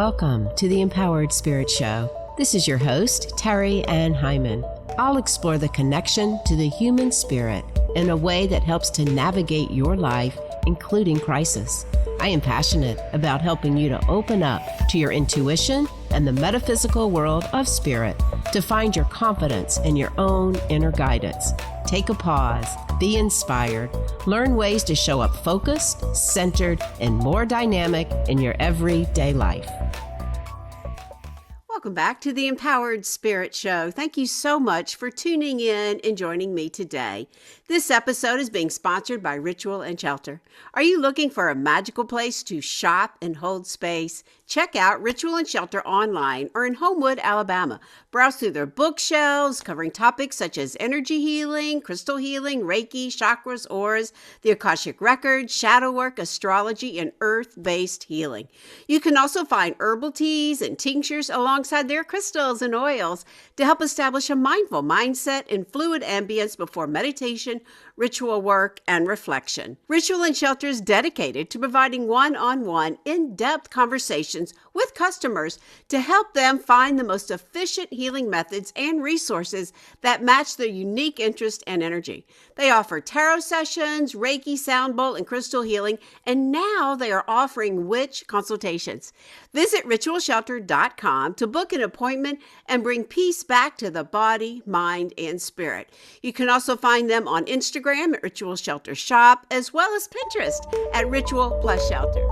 Welcome to the Empowered Spirit Show. This is your host, Terry Ann Hyman. I'll explore the connection to the human spirit in a way that helps to navigate your life, including crisis. I am passionate about helping you to open up to your intuition and the metaphysical world of spirit to find your confidence in your own inner guidance. Take a pause, be inspired, learn ways to show up focused, centered, and more dynamic in your everyday life. Welcome back to the Empowered Spirit Show. Thank you so much for tuning in and joining me today. This episode is being sponsored by Ritual and Shelter. Are you looking for a magical place to shop and hold space? Check out Ritual and Shelter online or in Homewood, Alabama. Browse through their bookshelves covering topics such as energy healing, crystal healing, Reiki, chakras, auras, the Akashic Records, shadow work, astrology, and earth-based healing. You can also find herbal teas and tinctures alongside their crystals and oils to help establish a mindful mindset and fluid ambience before meditation, ritual work, and reflection. Ritual and Shelter is dedicated to providing one-on-one, in-depth conversations with customers to help them find the most efficient healing methods and resources that match their unique interest and energy. They offer tarot sessions, Reiki, sound bowl, and crystal healing, and now they are offering witch consultations. Visit ritualshelter.com to book an appointment and bring peace back to the body, mind, and spirit. You can also find them on Instagram at Ritual Shelter Shop, as well as Pinterest at Ritual Plus Shelter.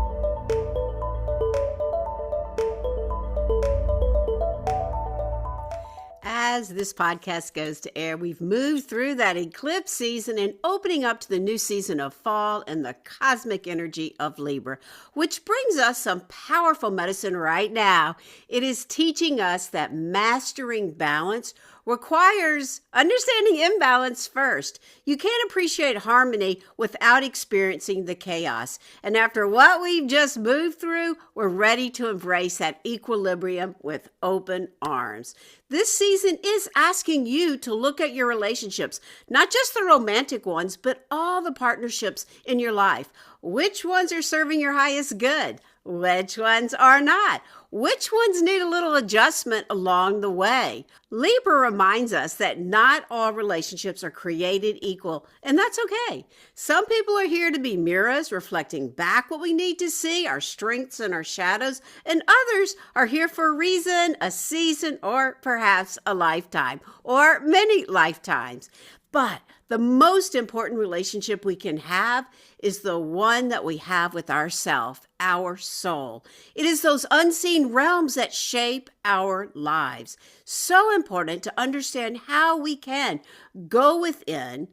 As this podcast goes to air, we've moved through that eclipse season and opening up to the new season of fall and the cosmic energy of Libra, which brings us some powerful medicine right now. It is teaching us that mastering balance requires understanding imbalance first. You can't appreciate harmony without experiencing the chaos. And after what we've just moved through, we're ready to embrace that equilibrium with open arms. This season is asking you to look at your relationships, not just the romantic ones, but all the partnerships in your life. Which ones are serving your highest good? Which ones are not? Which ones need a little adjustment along the way? Libra reminds us that not all relationships are created equal, and that's okay. Some people are here to be mirrors, reflecting back what we need to see, our strengths and our shadows, and others are here for a reason, a season, or perhaps a lifetime, or many lifetimes. But the most important relationship we can have is the one that we have with ourself, our soul. It is those unseen realms that shape our lives. So important to understand how we can go within,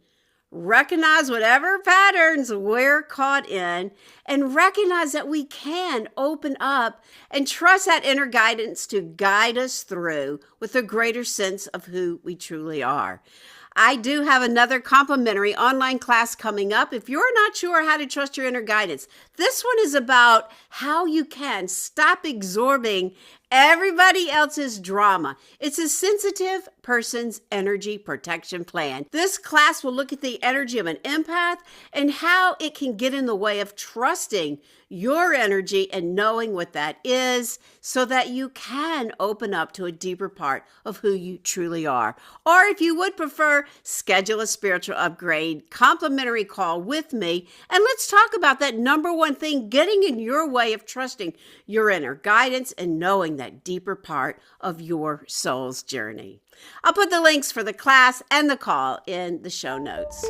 recognize whatever patterns we're caught in, and recognize that we can open up and trust that inner guidance to guide us through with a greater sense of who we truly are. I do have another complimentary online class coming up. If you're not sure how to trust your inner guidance, this one is about how you can stop absorbing everybody else's drama. It's a sensitive person's energy protection plan. This class will look at the energy of an empath and how it can get in the way of trusting your energy and knowing what that is so that you can open up to a deeper part of who you truly are. Or if you would prefer, schedule a spiritual upgrade complimentary call with me, and let's talk about that number one thing getting in your way of trusting your inner guidance and knowing that deeper part of your soul's journey. I'll put the links for the class and the call in the show notes.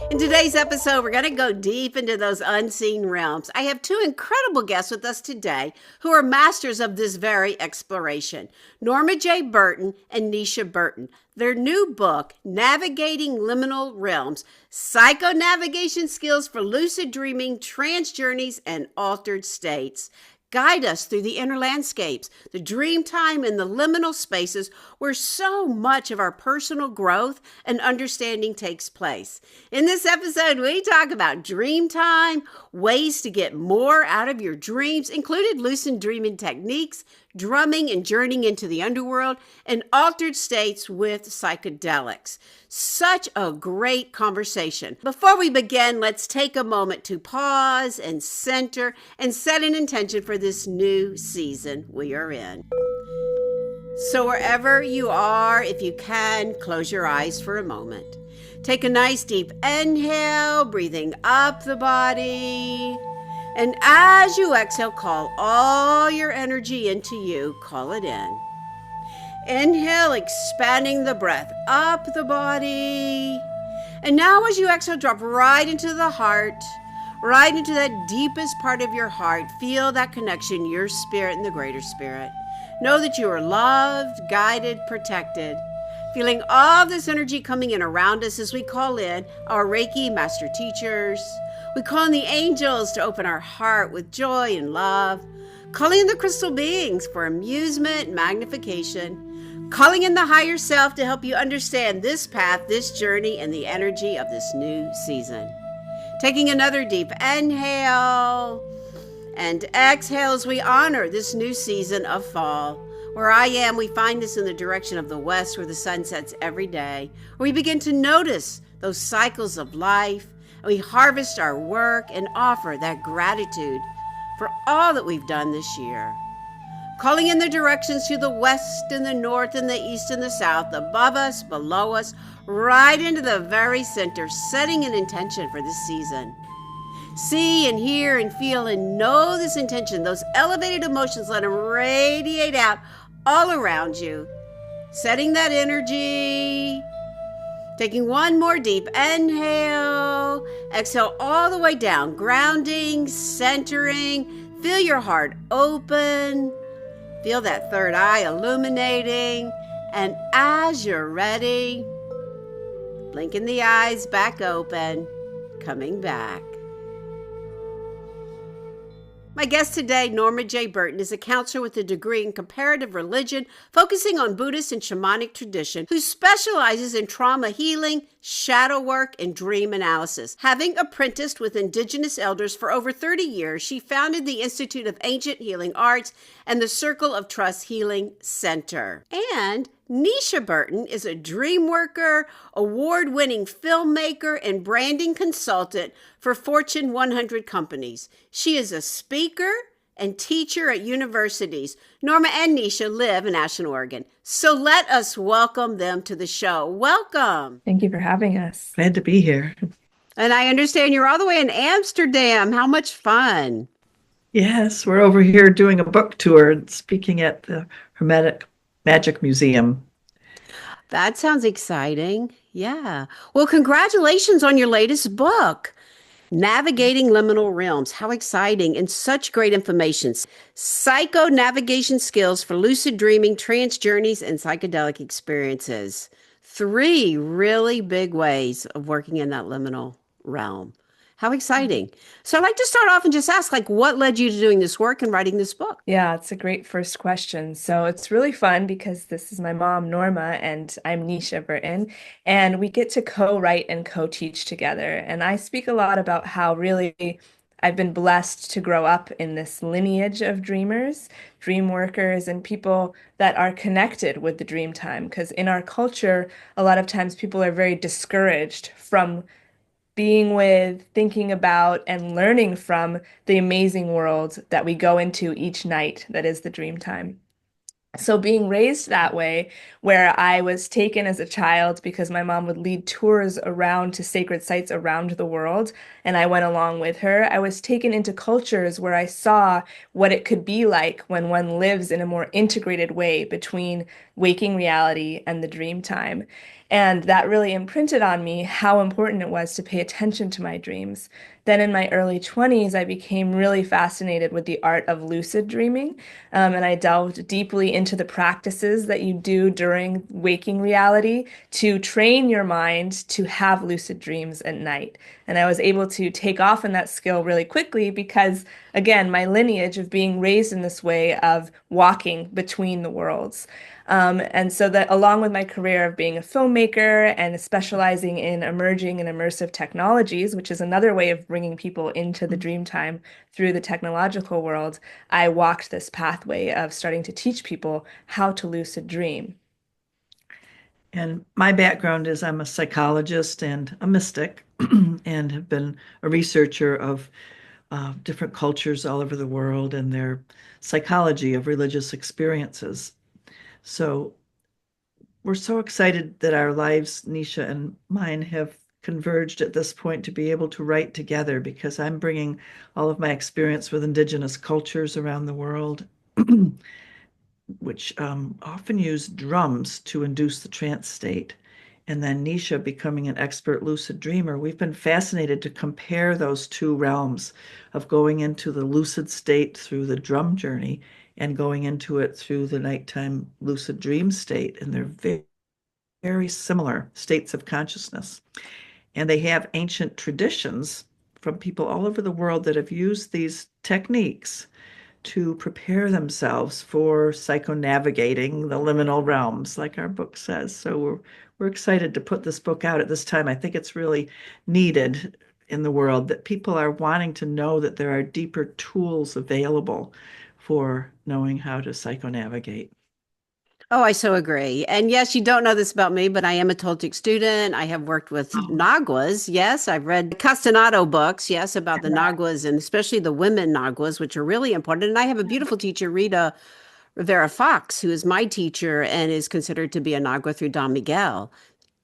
In today's episode, we're going to go deep into those unseen realms. I have two incredible guests with us today who are masters of this very exploration, Norma J. Burton and Nisha Burton. Their new book, Navigating Liminal Realms, Psycho-Navigation Skills for Lucid Dreaming, Trance Journeys, and Altered States, guide us through the inner landscapes, the dream time, and the liminal spaces where so much of our personal growth and understanding takes place. In this episode, we talk about dream time, ways to get more out of your dreams, including lucid dreaming techniques, drumming and journeying into the underworld, and altered states with psychedelics. Such a great conversation. Before we begin, let's take a moment to pause and center and set an intention for this new season we are in. So wherever you are, if you can, close your eyes for a moment. Take a nice deep inhale, breathing up the body. And as you exhale, call all your energy into you. Call it in. Inhale, expanding the breath up the body. And now as you exhale, drop right into the heart, right into that deepest part of your heart. Feel that connection, your spirit and the greater spirit. Know that you are loved, guided, protected. Feeling all this energy coming in around us as we call in our Reiki master teachers. We call in the angels to open our heart with joy and love. Calling in the crystal beings for amusement, magnification. Calling in the higher self to help you understand this path, this journey, and the energy of this new season. Taking another deep inhale and exhale as we honor this new season of fall. Where I am, we find this in the direction of the west where the sun sets every day. Where we begin to notice those cycles of life. And we harvest our work and offer that gratitude for all that we've done this year. Calling in the directions to the west and the north and the east and the south, above us, below us, right into the very center, setting an intention for this season. See and hear and feel and know this intention, those elevated emotions, let them radiate out all around you. Setting that energy. Taking one more deep inhale. Exhale all the way down, grounding, centering. Feel your heart open. Feel that third eye illuminating. And as you're ready, blinking the eyes back open, coming back. My guest today, Norma J. Burton, is a counselor with a degree in comparative religion, focusing on Buddhist and shamanic tradition, who specializes in trauma healing, shadow work, and dream analysis. Having apprenticed with indigenous elders for over 30 years, she founded the Institute of Ancient Healing Arts and the Circle of Trust Healing Center. And Nisha Burton is a dream worker, award-winning filmmaker, and branding consultant for Fortune 100 companies. She is a speaker and teacher at universities. Norma and Nisha live in Ashland, Oregon. So let us welcome them to the show. Welcome. Thank you for having us. Glad to be here. And I understand you're all the way in Amsterdam. How much fun. Yes, we're over here doing a book tour and speaking at the Hermetic Magic Museum. That sounds exciting. Yeah. Well, congratulations on your latest book, Navigating Liminal Realms. How exciting and such great information. Psycho navigation skills for lucid dreaming, trance journeys, and psychedelic experiences. 3 really big ways of working in that liminal realm. How exciting. So I'd like to start off and just ask, what led you to doing this work and writing this book? Yeah, it's a great first question. So it's really fun because this is my mom, Norma, and I'm Nisha Burton, and we get to co-write and co-teach together. And I speak a lot about how really I've been blessed to grow up in this lineage of dreamers, dream workers, and people that are connected with the dream time. Because in our culture, a lot of times people are very discouraged from being with, thinking about, and learning from the amazing world that we go into each night that is the dream time. So being raised that way, where I was taken as a child because my mom would lead tours around to sacred sites around the world, and I went along with her, I was taken into cultures where I saw what it could be like when one lives in a more integrated way between waking reality and the dream time. And that really imprinted on me how important it was to pay attention to my dreams. Then in my early 20s, I became really fascinated with the art of lucid dreaming. And I delved deeply into the practices that you do during waking reality to train your mind to have lucid dreams at night. And I was able to take off in that skill really quickly because, again, my lineage of being raised in this way of walking between the worlds. And so that along with my career of being a filmmaker and specializing in emerging and immersive technologies, which is another way of bringing people into the dream time through the technological world, I walked this pathway of starting to teach people how to lucid dream. And my background is I'm a psychologist and a mystic, and have been a researcher of different cultures all over the world and their psychology of religious experiences. So we're so excited that our lives, Nisha and mine, have converged at this point to be able to write together, because I'm bringing all of my experience with indigenous cultures around the world, which often use drums to induce the trance state. And then Nisha becoming an expert lucid dreamer, we've been fascinated to compare those two realms of going into the lucid state through the drum journey and going into it through the nighttime lucid dream state. And they're very, very similar states of consciousness. And they have ancient traditions from people all over the world that have used these techniques to prepare themselves for psychonavigating the liminal realms, like our book says. So we're excited to put this book out at this time. I think it's really needed in the world, that people are wanting to know that there are deeper tools available for knowing how to psychonavigate. Oh, I so agree. And yes, you don't know this about me, but I am a Toltec student. I have worked with Naguas. Yes, I've read Castanado books, yes, about the Naguas and especially the women Naguas, which are really important. And I have a beautiful teacher, Rita Rivera Fox, who is my teacher and is considered to be a Nagua through Don Miguel,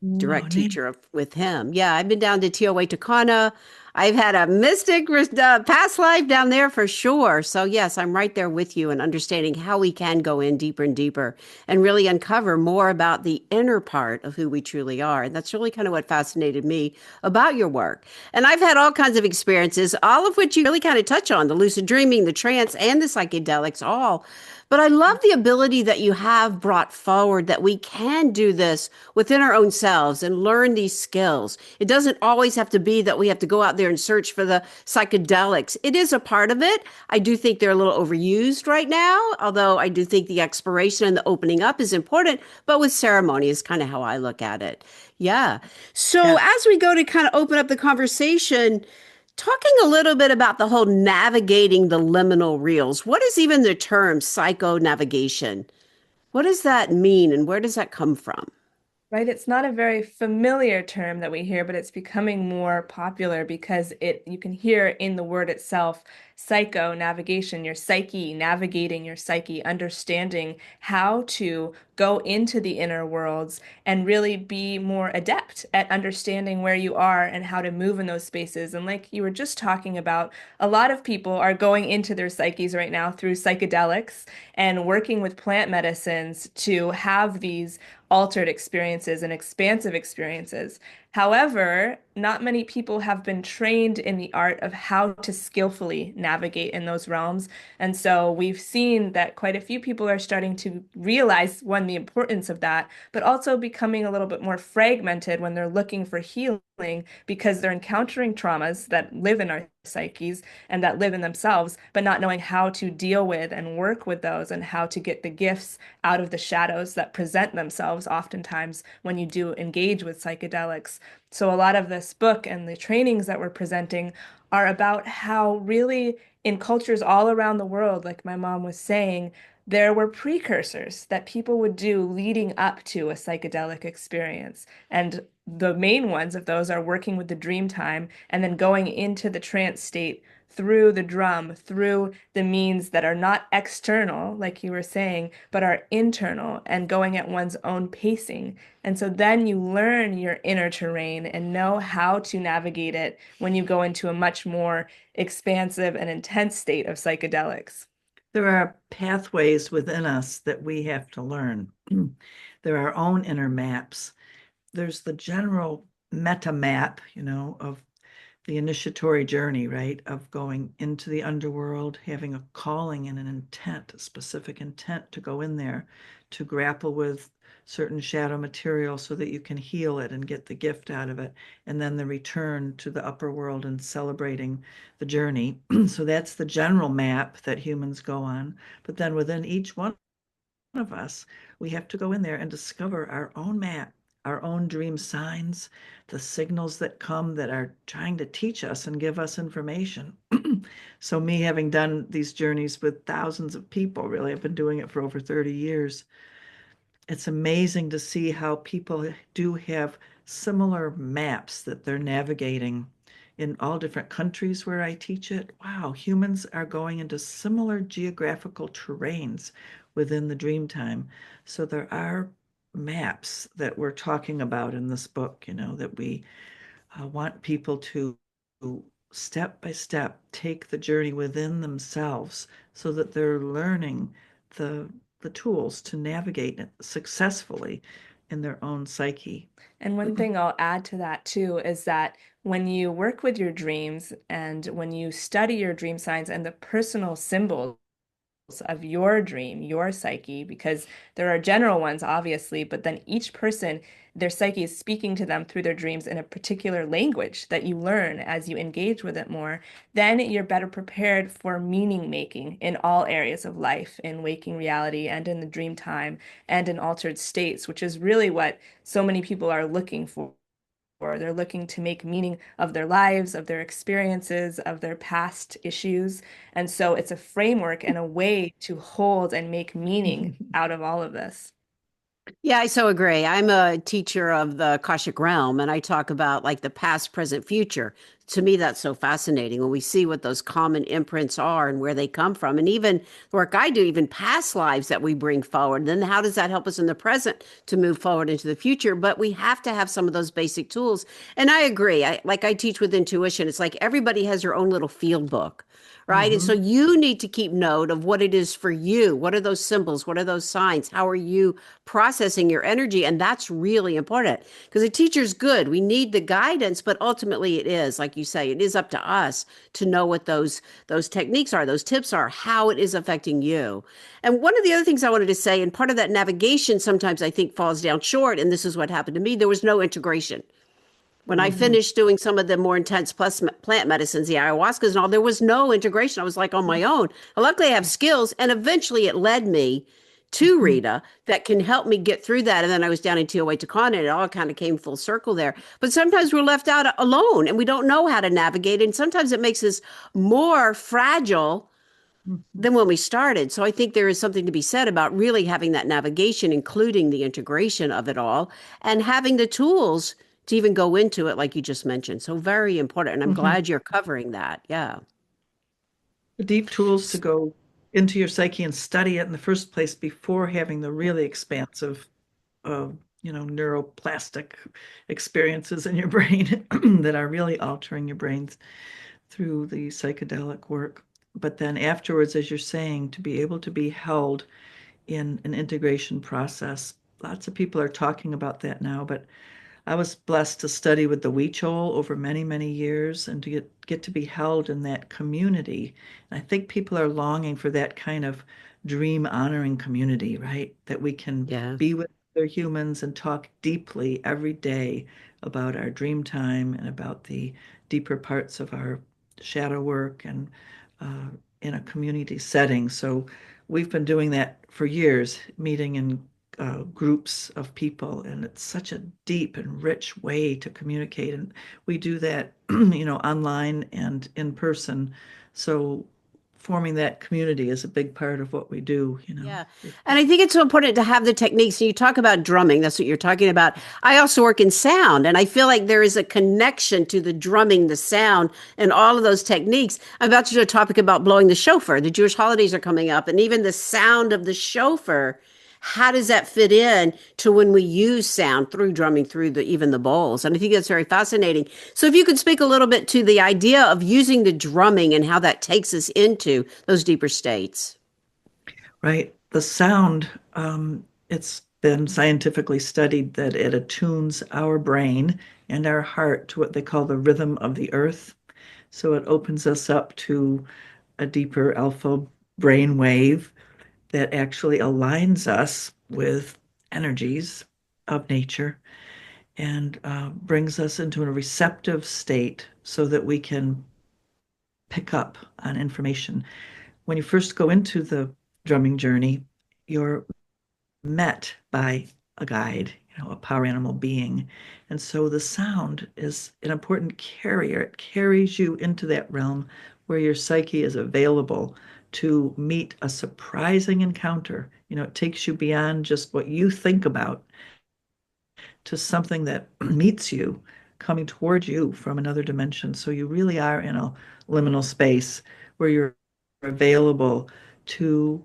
Oh, direct neat. teacher with him. Yeah, I've been down to Teotihuacana. I've had a mystic past life down there for sure. So, yes, I'm right there with you in understanding how we can go in deeper and deeper and really uncover more about the inner part of who we truly are. And that's really kind of what fascinated me about your work. And I've had all kinds of experiences, all of which you really kind of touch on, the lucid dreaming, the trance, and the psychedelics, all. But I love the ability that you have brought forward that we can do this within our own selves and learn these skills. It doesn't always have to be that we have to go out there and search for the psychedelics. It is a part of it. I do think they're a little overused right now, although I do think the exploration and the opening up is important, but with ceremony is kind of how I look at it. Yeah. So Yeah. as we go to kind of open up the conversation, talking a little bit about the whole navigating the liminal reels, what is even the term psycho navigation? What does that mean and where does that come from? Right? It's not a very familiar term that we hear, but it's becoming more popular because you can hear in the word itself, psycho navigation, your psyche, navigating your psyche, understanding how to go into the inner worlds and really be more adept at understanding where you are and how to move in those spaces. And like you were just talking about, a lot of people are going into their psyches right now through psychedelics and working with plant medicines to have these altered experiences and expansive experiences. However, not many people have been trained in the art of how to skillfully navigate in those realms. And so we've seen that quite a few people are starting to realize, one, the importance of that, but also becoming a little bit more fragmented when they're looking for healing because they're encountering traumas that live in our psyches and that live in themselves, but not knowing how to deal with and work with those and how to get the gifts out of the shadows that present themselves oftentimes when you do engage with psychedelics. So a lot of this book and the trainings that we're presenting are about how really in cultures all around the world, like my mom was saying, there were precursors that people would do leading up to a psychedelic experience. And the main ones of those are working with the dream time and then going into the trance state through the drum, through the means that are not external, like you were saying, but are internal and going at one's own pacing. And so then you learn your inner terrain and know how to navigate it when you go into a much more expansive and intense state of psychedelics. There are pathways within us that we have to learn. There are our own inner maps. There's the general meta map, of the initiatory journey, right? Of going into the underworld, having a calling and an intent, a specific intent to go in there, to grapple with certain shadow material so that you can heal it and get the gift out of it. And then the return to the upper world and celebrating the journey. So that's the general map that humans go on. But then within each one of us, we have to go in there and discover our own map our own dream signs, the signals that come that are trying to teach us and give us information. So me having done these journeys with thousands of people, really, I've been doing it for over 30 years. It's amazing to see how people do have similar maps that they're navigating in all different countries where I teach it. Wow, humans are going into similar geographical terrains within the dream time. So there are maps that we're talking about in this book, that we want people to step by step take the journey within themselves so that they're learning the the tools to navigate it successfully in their own psyche. And one thing I'll add to that too is that when you work with your dreams and when you study your dream signs and the personal symbols of your dream, your psyche, because there are general ones, obviously, but then each person, their psyche is speaking to them through their dreams in a particular language that you learn as you engage with it more, then you're better prepared for meaning making in all areas of life, in waking reality and in the dream time and in altered states, which is really what so many people are looking for. They're looking to make meaning of their lives, of their experiences, of their past issues. And so it's a framework and a way to hold and make meaning out of all of this. Yeah, I so agree. I'm a teacher of the Akashic realm, and I talk about like the past, present, future. To me, that's so fascinating when we see what those common imprints are and where they come from. And even the work I do, even past lives that we bring forward. Then how does that help us in the present to move forward into the future? But we have to have some of those basic tools. And I agree. I teach with intuition. It's like everybody has their own little field book. Right. And so Mhm. you need to keep note of what it is for you. What are those symbols? What are those signs? How are you processing your energy? And that's really important because a teacher's good. We need the guidance, but ultimately it is, like you say, it is up to us to know what those techniques are, those tips are, how it is affecting you. And one of the other things I wanted to say, and part of that navigation sometimes I think falls down short, and this is what happened to me, there was no integration. When I Mhm. finished doing some of the more intense plus plant medicines, the ayahuascas and all, there was no integration. I was like on my own. Luckily, I have skills, and eventually it led me to Mhm. Rita that can help me get through that. And then I was down in Teotihuacan, and it all kind of came full circle there. But sometimes we're left out alone, and we don't know how to navigate. And sometimes it makes us more fragile Mhm. than when we started. So I think there is something to be said about really having that navigation, including the integration of it all, and having the tools to even go into it, like you just mentioned. So very important. And I'm Mhm. glad you're covering that. Yeah. The deep tools to go into your psyche and study it in the first place before having the really expansive, uh, neuroplastic experiences in your brain that are really altering your brains through the psychedelic work. But then afterwards, as you're saying, to be able to be held in an integration process. Lots of people are talking about that now, but I was blessed to study with the Huichol over many, many years and to get to be held in that community. And I think people are longing for that kind of dream honoring community, right? That we can Yeah. be with other humans and talk deeply every day about our dream time and about the deeper parts of our shadow work and uh, in a community setting. So we've been doing that for years, meeting in groups of people, and it's such a deep and rich way to communicate. And we do that, online and in person. So forming that community is a big part of what we do. Yeah. And I think it's so important to have the techniques. You talk about drumming, that's what you're talking about. I also work in sound, and I feel like there is a connection to the drumming, the sound, and all of those techniques. I'm about to do a topic about blowing the shofar. The Jewish holidays are coming up, and even the sound of the shofar. How does that fit in to when we use sound through drumming through the even the bowls? And I think that's very fascinating. So if you could speak a little bit to the idea of using the drumming and how that takes us into those deeper states. Right. The sound, it's been scientifically studied that it attunes our brain and our heart to what they call the rhythm of the earth. So it opens us up to a deeper alpha brain wave that actually aligns us with energies of nature and brings us into a receptive state so that we can pick up on information. When you first go into the drumming journey, you're met by a guide, a power animal being. And so the sound is an important carrier. It carries you into that realm where your psyche is available to meet a surprising encounter. It takes you beyond just what you think about to something that meets you, coming toward you from another dimension. So you really are in a liminal space where you're available to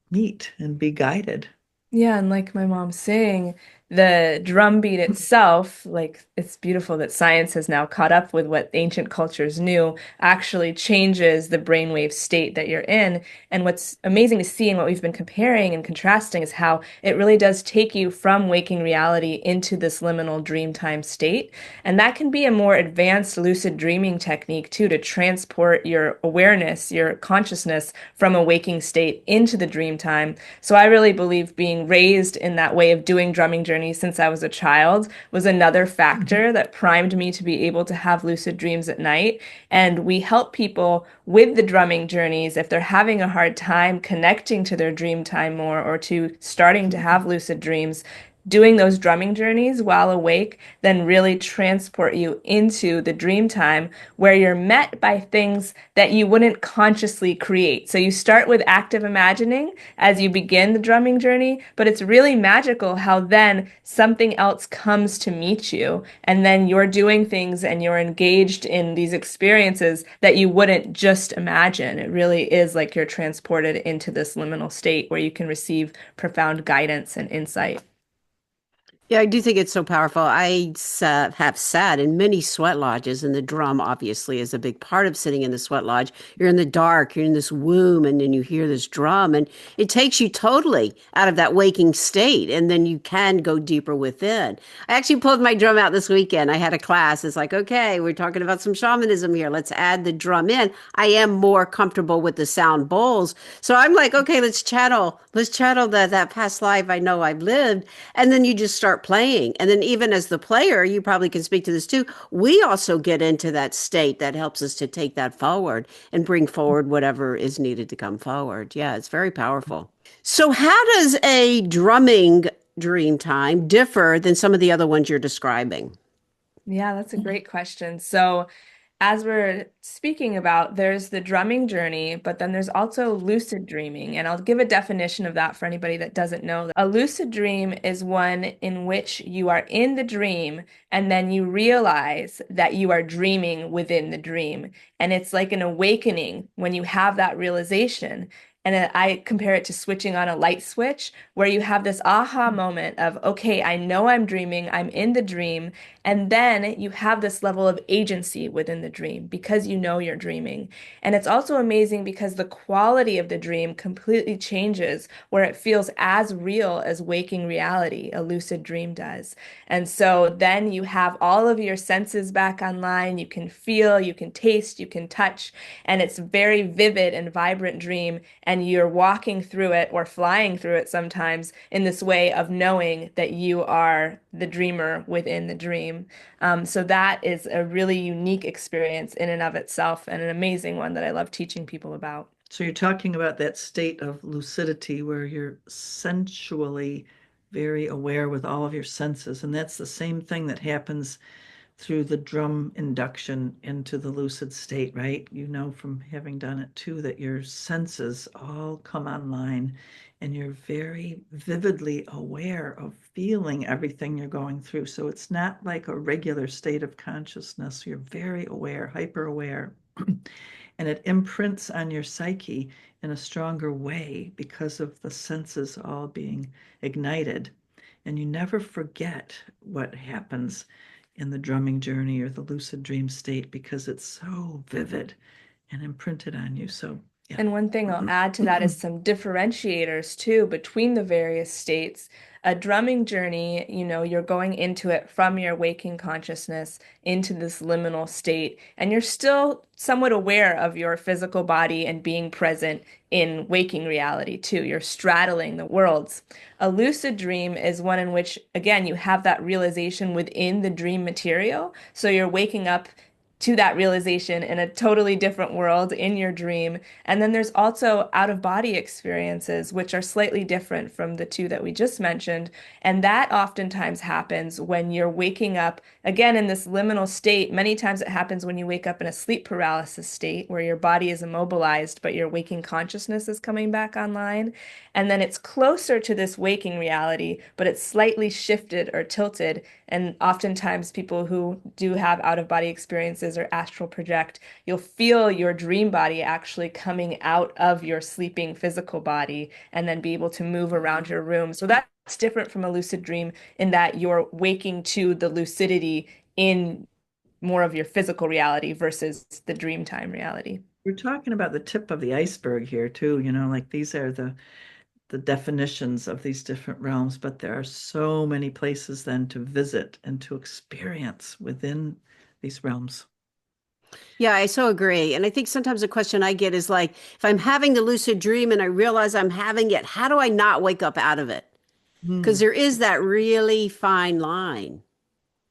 meet and be guided. Yeah, and like my mom's saying, the drum beat itself, like it's beautiful that science has now caught up with what ancient cultures knew, actually changes the brainwave state that you're in. And what's amazing to see and what we've been comparing and contrasting is how it really does take you from waking reality into this liminal dream time state. And that can be a more advanced lucid dreaming technique too, to transport your awareness, your consciousness from a waking state into the dream time. So I really believe being raised in that way of doing drumming journeys since I was a child was another factor that primed me to be able to have lucid dreams at night. And we help people with the drumming journeys if they're having a hard time connecting to their dream time more or to starting to have lucid dreams. Doing those drumming journeys while awake then really transport you into the dream time where you're met by things that you wouldn't consciously create. So you start with active imagining as you begin the drumming journey, but it's really magical how then something else comes to meet you, and then you're doing things and you're engaged in these experiences that you wouldn't just imagine. It really is like you're transported into this liminal state where you can receive profound guidance and insight. Yeah, I do think it's so powerful. Have sat in many sweat lodges, and the drum obviously is a big part of sitting in the sweat lodge. You're in the dark, you're in this womb, and then you hear this drum, and it takes you totally out of that waking state, and then you can go deeper within. I actually pulled my drum out this weekend. I had a class. It's like, okay, we're talking about some shamanism here. Let's add the drum in. I am more comfortable with the sound bowls, so I'm like, okay, let's channel that past life I know I've lived, and then you just start playing. And then even as the player, you probably can speak to this too. We also get into that state that helps us to take that forward and bring forward whatever is needed to come forward. Yeah, it's very powerful. So how does a drumming dream time differ than some of the other ones you're describing? Yeah, that's a great question. So, as we're speaking about, there's the drumming journey, but then there's also lucid dreaming. And I'll give a definition of that for anybody that doesn't know. A lucid dream is one in which you are in the dream and then you realize that you are dreaming within the dream. And it's like an awakening when you have that realization. And I compare it to switching on a light switch, where you have this aha moment of, okay, I know I'm dreaming, I'm in the dream. And then you have this level of agency within the dream because you know you're dreaming. And it's also amazing because the quality of the dream completely changes, where it feels as real as waking reality, a lucid dream does. And so then you have all of your senses back online. You can feel, you can taste, you can touch, and it's a very vivid and vibrant dream. And you're walking through it or flying through it sometimes in this way of knowing that you are the dreamer within the dream. So that is a really unique experience in and of itself, and an amazing one that I love teaching people about. So you're talking about that state of lucidity where you're sensually very aware with all of your senses. And that's the same thing that happens through the drum induction into the lucid state, right? You know from having done it too that your senses all come online and you're very vividly aware of feeling everything you're going through. So it's not like a regular state of consciousness. You're very aware, hyper aware. And it imprints on your psyche in a stronger way because of the senses all being ignited. And you never forget what happens in the drumming journey or the lucid dream state because it's so vivid and imprinted on you. So, yeah. And one thing I'll add to that is some differentiators too between the various states. A drumming journey, you're going into it from your waking consciousness into this liminal state, and you're still somewhat aware of your physical body and being present in waking reality too. You're straddling the worlds. A lucid dream is one in which, again, you have that realization within the dream material. So you're waking up to that realization in a totally different world in your dream. And then there's also out of body experiences, which are slightly different from the two that we just mentioned. And that oftentimes happens when you're waking up, again, in this liminal state. Many times it happens when you wake up in a sleep paralysis state where your body is immobilized, but your waking consciousness is coming back online. And then it's closer to this waking reality, but it's slightly shifted or tilted. And oftentimes, people who do have out of body experiences or astral project, you'll feel your dream body actually coming out of your sleeping physical body and then be able to move around your room. So that's different from a lucid dream in that you're waking to the lucidity in more of your physical reality versus the dream time reality. We're talking about the tip of the iceberg here too, like these are the definitions of these different realms, but there are so many places then to visit and to experience within these realms. Yeah, I so agree. And I think sometimes the question I get is like, if I'm having the lucid dream and I realize I'm having it, how do I not wake up out of it? Because Hmm. there is that really fine line.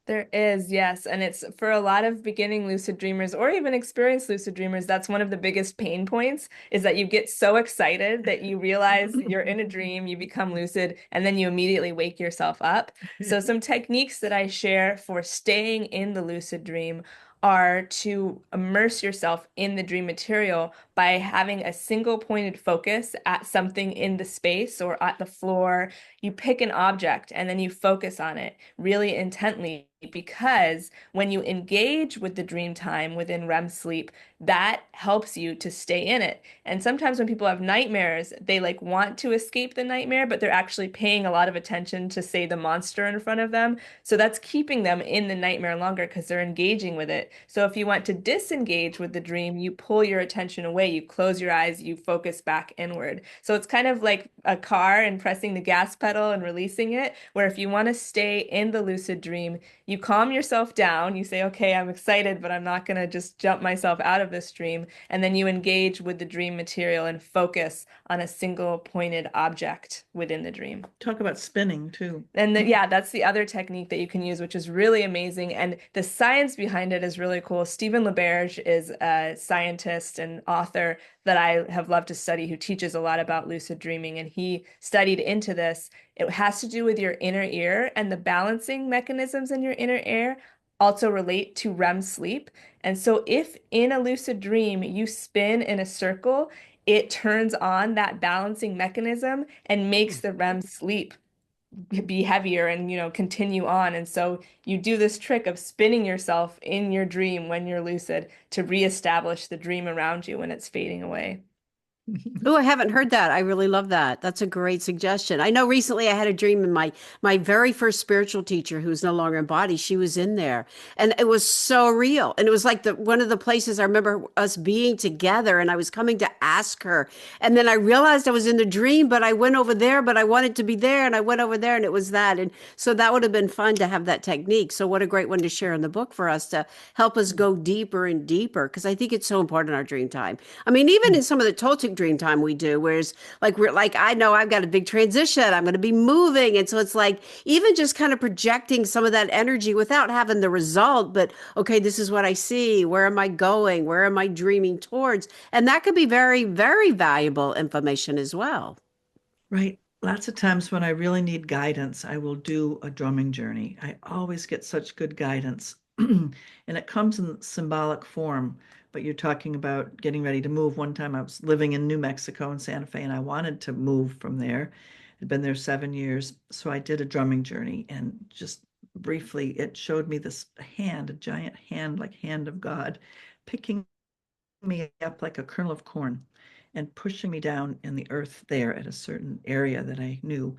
There is, yes. And it's for a lot of beginning lucid dreamers or even experienced lucid dreamers, that's one of the biggest pain points is that you get so excited that you realize you're in a dream, you become lucid, and then you immediately wake yourself up. So some techniques that I share for staying in the lucid dream are to immerse yourself in the dream material by having a single pointed focus at something in the space or at the floor. You pick an object and then you focus on it really intently because when you engage with the dream time within REM sleep, that helps you to stay in it. And sometimes when people have nightmares, they like want to escape the nightmare, but they're actually paying a lot of attention to, say, the monster in front of them. So that's keeping them in the nightmare longer because they're engaging with it. So if you want to disengage with the dream, you pull your attention away, you close your eyes, you focus back inward. So it's kind of like a car and pressing the gas pedal and releasing it, where if you want to stay in the lucid dream, you calm yourself down. You say, okay, I'm excited, but I'm not going to just jump myself out of this dream. And then you engage with the dream material and focus on a single pointed object within the dream. Talk about spinning too. And yeah, that's the other technique that you can use, which is really amazing. And the science behind it is really cool. Stephen LaBerge is a scientist and author that I have loved to study who teaches a lot about lucid dreaming. And he studied into this. It has to do with your inner ear, and the balancing mechanisms in your inner ear also relate to REM sleep. And so if in a lucid dream you spin in a circle, it turns on that balancing mechanism and makes the REM sleep be heavier and continue on. And so you do this trick of spinning yourself in your dream when you're lucid to reestablish the dream around you when it's fading away. Oh, I haven't heard that. I really love that. That's a great suggestion. I know recently I had a dream and my very first spiritual teacher, who's no longer in body, she was in there. And it was so real. And it was like the one of the places I remember us being together and I was coming to ask her. And then I realized I was in the dream, but I went over there, but I wanted to be there and I went over there and it was that. And so that would have been fun to have that technique. So what a great one to share in the book for us to help us go deeper and deeper because I think it's so important in our dream time. I mean, even in some of the Toltec dream time we do, whereas like we're like, I know I've got a big transition, I'm going to be moving. And so it's like even just kind of projecting some of that energy without having the result, but okay, this is what I see. Where am I going? Where am I dreaming towards? And that could be very, very valuable information as well. Right. Lots of times when I really need guidance, I will do a drumming journey. I always get such good guidance. And it comes in symbolic form. But you're talking about getting ready to move. One time I was living in New Mexico in Santa Fe, and I wanted to move from there. I'd been there 7 years. So I did a drumming journey. And just briefly, it showed me this hand, a giant hand, like hand of God, picking me up like a kernel of corn and pushing me down in the earth there at a certain area that I knew.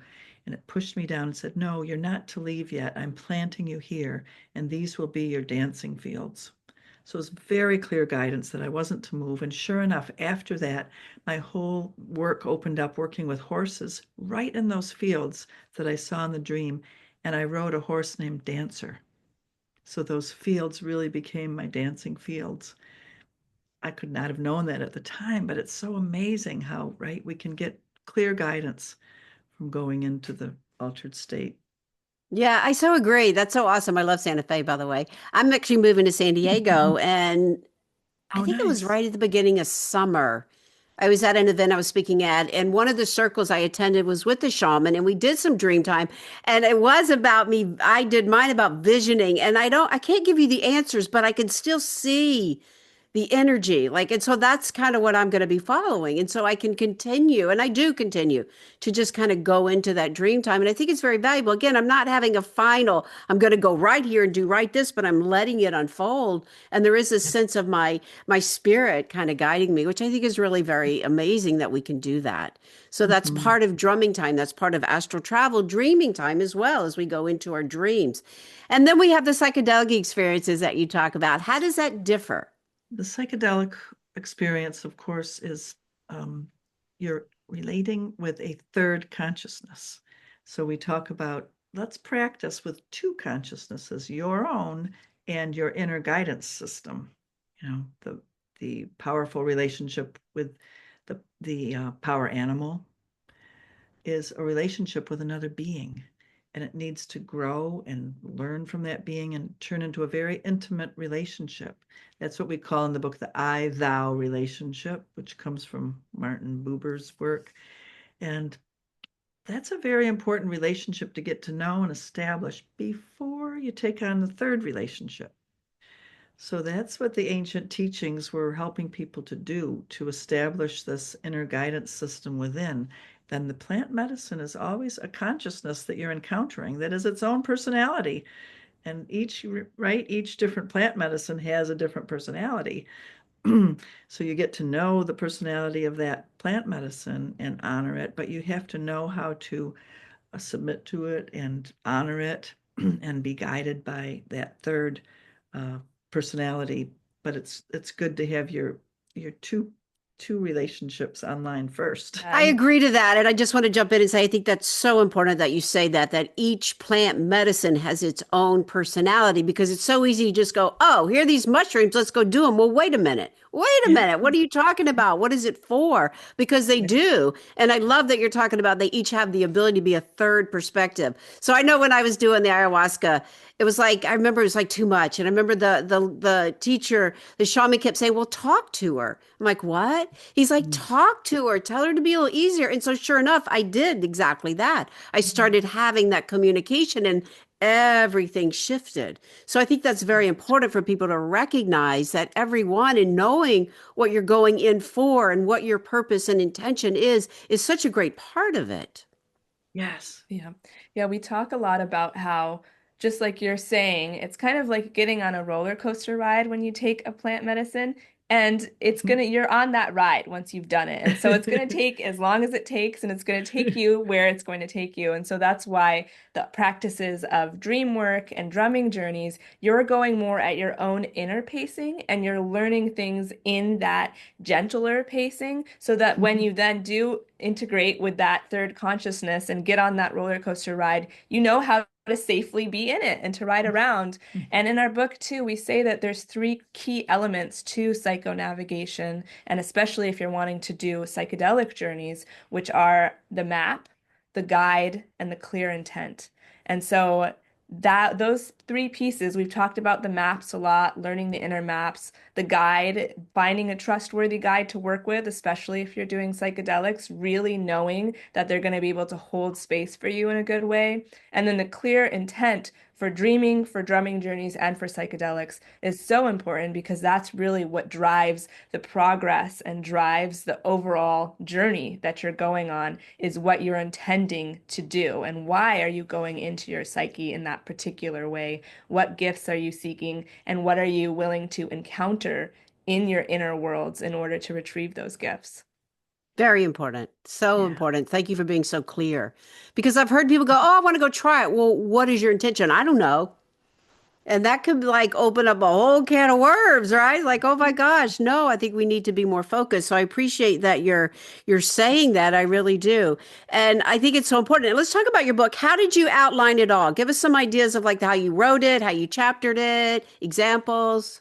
And it pushed me down and said, no, you're not to leave yet. I'm planting you here, and these will be your dancing fields. So it was very clear guidance that I wasn't to move. And sure enough, after that, my whole work opened up working with horses right in those fields that I saw in the dream. And I rode a horse named Dancer. So those fields really became my dancing fields. I could not have known that at the time, but it's so amazing how, right, we can get clear guidance from going into the altered state. Yeah, I so agree. That's so awesome. I love Santa Fe, by the way. I'm actually moving to San Diego, and I Oh, think it was nice. right at the beginning of summer. I was at an event I was speaking at, and one of the circles I attended was with the shaman, and we did some dream time. And it was about me. I did mine about visioning, and I can't give you the answers, but I can still see the energy. Like, and so that's kind of what I'm going to be following. And so I can continue, and I do continue to just kind of go into that dream time. And I think it's very valuable. Again, I'm not having a final, I'm going to go right here and do right this, but I'm letting it unfold. And there is a sense of my spirit kind of guiding me, which I think is really very amazing that we can do that. So that's Mhm. part of drumming time. That's part of astral travel, dreaming time as well as we go into our dreams. And then we have the psychedelic experiences that you talk about. How does that differ? The psychedelic experience, of course, is you're relating with a third consciousness. So we talk about let's practice with two consciousnesses, your own and your inner guidance system. The powerful relationship with the power animal is a relationship with another being. And it needs to grow and learn from that being and turn into a very intimate relationship. That's what we call in the book the I thou relationship, which comes from Martin Buber's work. And that's a very important relationship to get to know and establish before you take on the third relationship. So that's what the ancient teachings were helping people to do to establish this inner guidance system within. Then the plant medicine is always a consciousness that you're encountering that is its own personality. And each different plant medicine has a different personality. So you get to know the personality of that plant medicine and honor it, but you have to know how to submit to it and honor it and be guided by that third uh, personality. But it's good to have your two relationships online first. I And agree to that. And I just want to jump in and say, I think that's so important that you say that each plant medicine has its own personality because it's so easy to just go, oh, here are these mushrooms. Let's go do them. Well, wait a minute. Wait a Yeah. minute. What are you talking about? What is it for? Because they do. And I love that you're talking about they each have the ability to be a third perspective. So I know when I was doing the ayahuasca, it was like I remember it was like too much. And I remember the teacher, the shaman kept saying, well, talk to her. I'm like, what? He's like, talk to her, tell her to be a little easier. And so sure enough, I did exactly that. I started having that communication and everything shifted. So I think that's very important for people to recognize that everyone and knowing what you're going in for and what your purpose and intention is such a great part of it. Yes. yeah. Yeah, we talk a lot about how, just like you're saying, it's kind of like getting on a roller coaster ride when you take a plant medicine. And you're on that ride once you've done it. And so it's gonna take as long as it takes, and it's gonna take you where it's going to take you. And so that's why the practices of dream work and drumming journeys, you're going more at your own inner pacing and you're learning things in that gentler pacing so that when you then do integrate with that third consciousness and get on that roller coaster ride, you know how to safely be in it and to ride around. And in our book too, we say that there's three key elements to psychonavigation, and especially if you're wanting to do psychedelic journeys, which are the map, the guide, and the clear intent. And so that those three pieces, we've talked about the maps a lot, learning the inner maps, the guide, finding a trustworthy guide to work with, especially if you're doing psychedelics, really knowing that they're going to be able to hold space for you in a good way. And then the clear intent for dreaming, for drumming journeys, and for psychedelics is so important because that's really what drives the progress and drives the overall journey that you're going on, is what you're intending to do and why are you going into your psyche in that particular way? What gifts are you seeking, and what are you willing to encounter in your inner worlds in order to retrieve those gifts? Very important. So Yeah. important. Thank you for being so clear. Because I've heard people go, oh, I want to go try it. Well, what is your intention? I don't know. And that could like open up a whole can of worms, right? Like, oh my gosh, no, I think we need to be more focused. So I appreciate that you're saying that. I really do. And I think it's so important. And let's talk about your book. How did you outline it all? Give us some ideas of like how you wrote it, how you chaptered it, examples.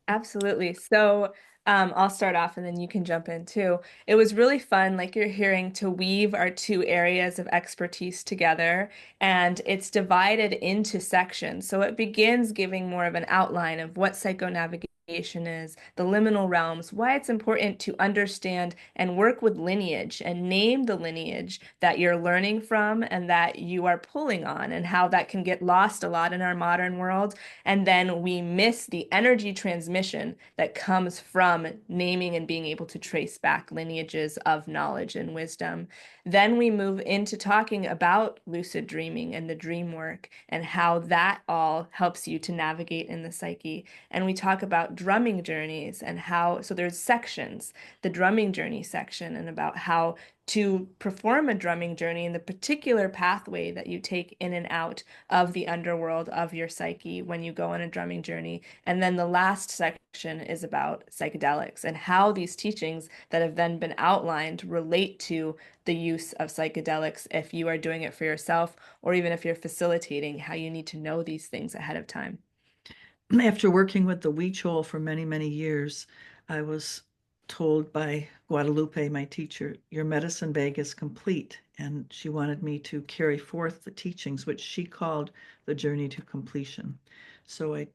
Absolutely. So I'll start off and then you can jump in too. It was really fun, like you're hearing, to weave our two areas of expertise together, and it's divided into sections. So it begins giving more of an outline of what psychonavigation is, the liminal realms, why it's important to understand and work with lineage and name the lineage that you're learning from and that you are pulling on, and how that can get lost a lot in our modern world. And then we miss the energy transmission that comes from naming and being able to trace back lineages of knowledge and wisdom. Then we move into talking about lucid dreaming and the dream work and how that all helps you to navigate in the psyche. And we talk about drumming journeys and how, so there's sections, the drumming journey section, and about how to perform a drumming journey in the particular pathway that you take in and out of the underworld of your psyche when you go on a drumming journey. And then the last section is about psychedelics and how these teachings that have then been outlined relate to the use of psychedelics if you are doing it for yourself, or even if you're facilitating, how you need to know these things ahead of time. After working with the Huichol for many, many years, I was told by Guadalupe, my teacher, your medicine bag is complete. And she wanted me to carry forth the teachings, which she called the journey to completion. So I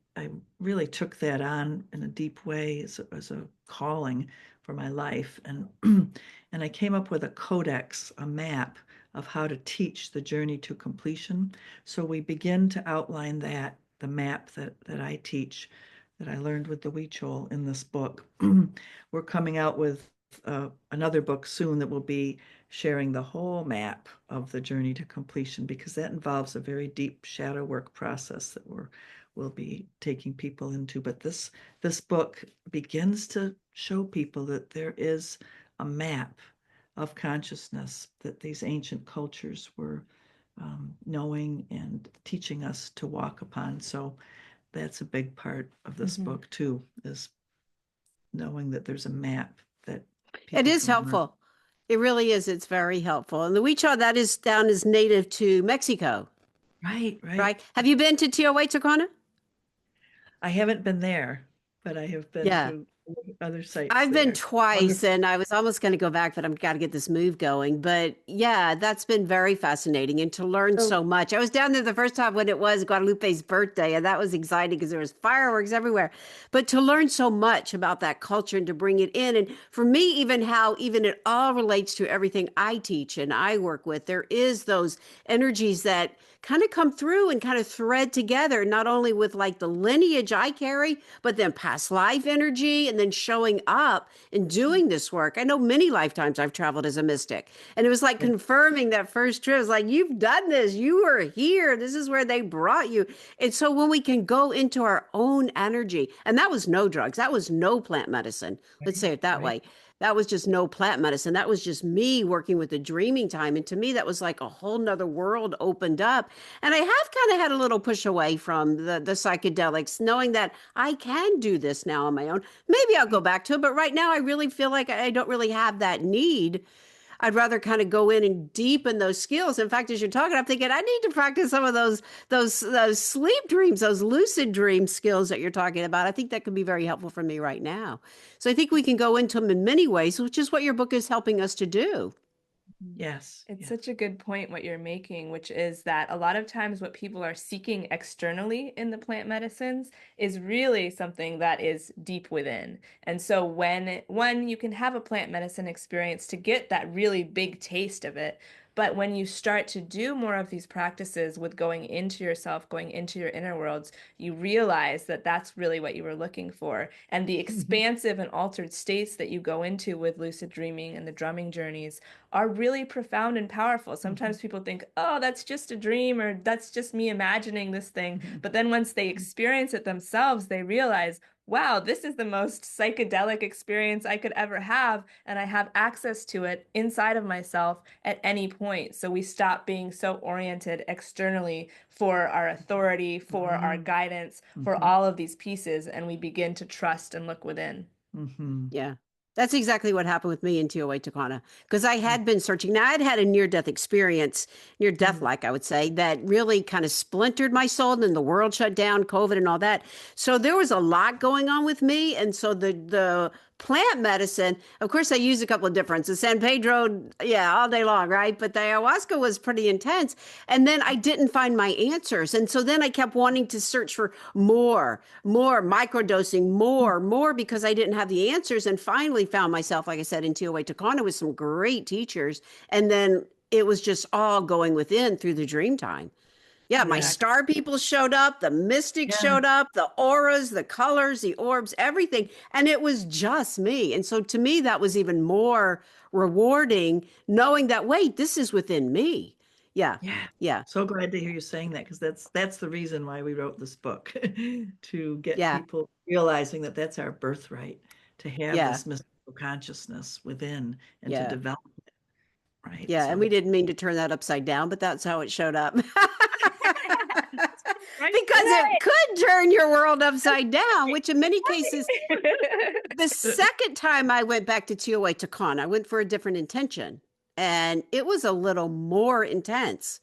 really took that on in a deep way as a calling for my life. And, and I came up with a codex, a map of how to teach the journey to completion. So we begin to outline that, the map that I teach, that I learned with the Huichol in this book. We're coming out with another book soon that will be sharing the whole map of the journey to completion, because that involves a very deep shadow work process that we'll be taking people into. But this book begins to show people that there is a map of consciousness that these ancient cultures were knowing and teaching us to walk upon. So that's a big part of this book too, is knowing that there's a map that It is helpful. It really is. It's very helpful. And the Huichol, that is down is native to Mexico. Right. Right. Have you been to Teotihuacan? I haven't been there, but I have been Yeah. to other sites I've been there. twice Wonderful. and I was almost going to go back, but I've got to get this move going. But yeah, that's been very fascinating and to learn So so much. I was down there the first time when it was Guadalupe's birthday, and that was exciting because there was fireworks everywhere. But to learn so much about that culture and to bring it in, and for me, even how even it all relates to everything I teach and I work with, there is those energies that kind of come through and kind of thread together, not only with like the lineage I carry, but then past life energy and then showing up and doing this work. I know many lifetimes I've traveled as a mystic. And it was like yeah. confirming that first trip. It was like, you've done this. You were here. This is where they brought you. And so when we can go into our own energy, and that was no drugs, that was no plant medicine. Let's say it that Right. way. That was just no plant medicine. That was just me working with the dreaming time. And to me, that was like a whole nother world opened up. And I have kind of had a little push away from the psychedelics, knowing that I can do this now on my own. Maybe I'll go back to it, but right now I really feel like I don't really have that need. I'd rather kind of go in and deepen those skills. In fact, as you're talking, I'm thinking I need to practice some of those sleep dreams, those lucid dream skills that you're talking about. I think that could be very helpful for me right now. So I think we can go into them in many ways, which is what your book is helping us to do. Yes. It's Yeah. such a good point what you're making, which is that a lot of times what people are seeking externally in the plant medicines is really something that is deep within. And so when you can have a plant medicine experience to get that really big taste of it, but when you start to do more of these practices with going into yourself, going into your inner worlds, you realize that that's really what you were looking for. And the expansive and altered states that you go into with lucid dreaming and the drumming journeys are really profound and powerful. Sometimes people think, oh, that's just a dream, or that's just me imagining this thing. But then once they experience it themselves, they realize, wow, this is the most psychedelic experience I could ever have. And I have access to it inside of myself at any point. So we stop being so oriented externally for our authority, for our guidance, for all of these pieces. And we begin to trust and look within. Yeah. That's exactly what happened with me in Teotihuacan because I had been searching. Now, I'd had a near-death experience, near-death-like, I would say, that really kind of splintered my soul. And then the world shut down, COVID and all that. So there was a lot going on with me. And so the plant medicine. Of course, I used a couple of different. The San Pedro, yeah, all day long, right? But the ayahuasca was pretty intense. And then I didn't find my answers. And so then I kept wanting to search for more microdosing, more, because I didn't have the answers. And finally found myself, like I said, in TOA Takana with some great teachers. And then it was just all going within through the dream time. Yeah, my Yeah. star people showed up, the mystics Yeah. showed up, the auras, the colors, the orbs, everything. And it was just me. And so to me, that was even more rewarding knowing that, wait, this is within me. Yeah. Yeah. Yeah. So glad to hear you saying that, because that's the reason why we wrote this book, to get Yeah. people realizing that that's our birthright, to have Yeah. this mystical consciousness within and to Yeah. develop it, right? Yeah. And we So didn't mean to turn that upside down, but that's how it showed up. Right. Because it could turn your world upside down, which in many cases, Right. the second time I went back to TOA Takan, I went for a different intention. And it was a little more intense.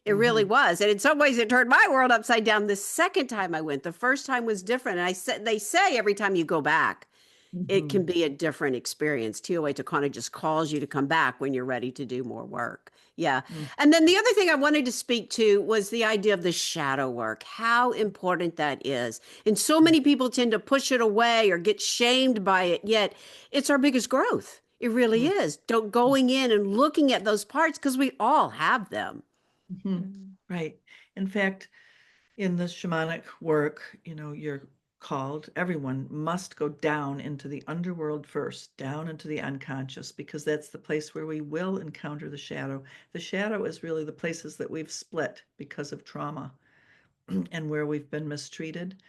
It really mhm, was. And in some ways it turned my world upside down the second time I went. The first time was different. And I said they say every time you go back, it can mhm. be a different experience. TOA Takana just calls you to come back when you're ready to do more work. Yeah. Mm. And then the other thing I wanted to speak to was the idea of the shadow work, how important that is. And so many people tend to push it away or get shamed by it, yet it's our biggest growth. It really Mm. is. Don't going in and looking at those parts because we all have them. Mhm. Mm. Right. In fact, in the shamanic work, you're called, everyone must go down into the underworld first, down into the unconscious, because that's the place where we will encounter the shadow. The shadow is really the places that we've split because of trauma and where we've been mistreated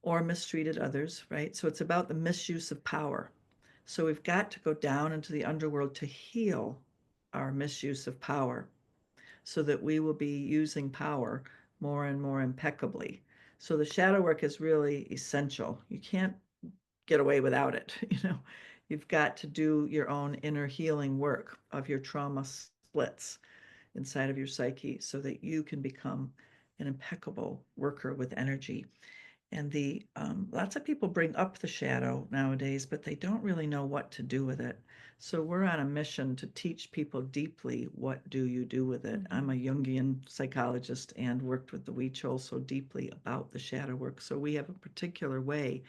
or mistreated others, right? So it's about the misuse of power. So we've got to go down into the underworld to heal our misuse of power, so that we will be using power more and more impeccably. So the shadow work is really essential. You can't get away without it. You've got to do your own inner healing work of your trauma splits inside of your psyche so that you can become an impeccable worker with energy. And the lots of people bring up the shadow nowadays, but they don't really know what to do with it. So we're on a mission to teach people deeply, what do you do with it? I'm a Jungian psychologist and worked with the Huichol so deeply about the shadow work. So we have a particular way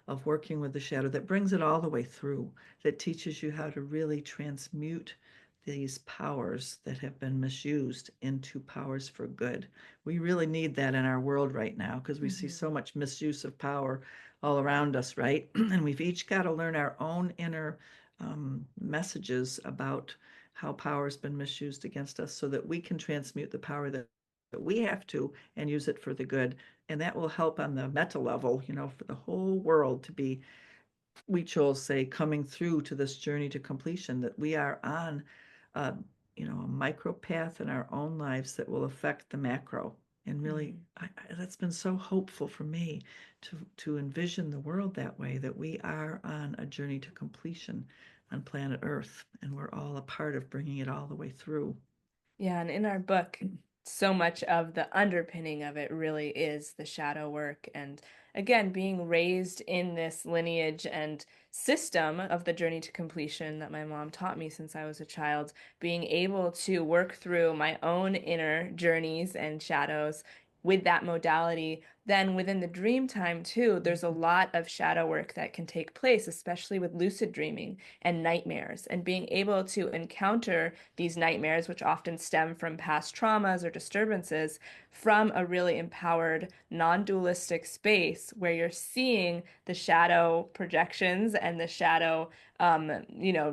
of working with the shadow that brings it all the way through, that teaches you how to really transmute these powers that have been misused into powers for good. We really need that in our world right now, because we see so much misuse of power all around us, right? And we've each got to learn our own inner messages about how power has been misused against us, so that we can transmute the power that we have to and use it for the good. And that will help on the meta level, for the whole world to be, we chose say, coming through to this journey to completion, that we are on uh, a micro path in our own lives that will affect the macro. And really, that's been so hopeful for me to envision the world that way, that we are on a journey to completion on planet Earth, and we're all a part of bringing it all the way through. Yeah, and in our book, so much of the underpinning of it really is the shadow work. And again, being raised in this lineage and system of the journey to completion that my mom taught me since I was a child, being able to work through my own inner journeys and shadows with that modality. Then within the dream time too, there's a lot of shadow work that can take place, especially with lucid dreaming and nightmares, and being able to encounter these nightmares, which often stem from past traumas or disturbances, from a really empowered, non-dualistic space where you're seeing the shadow projections and the shadow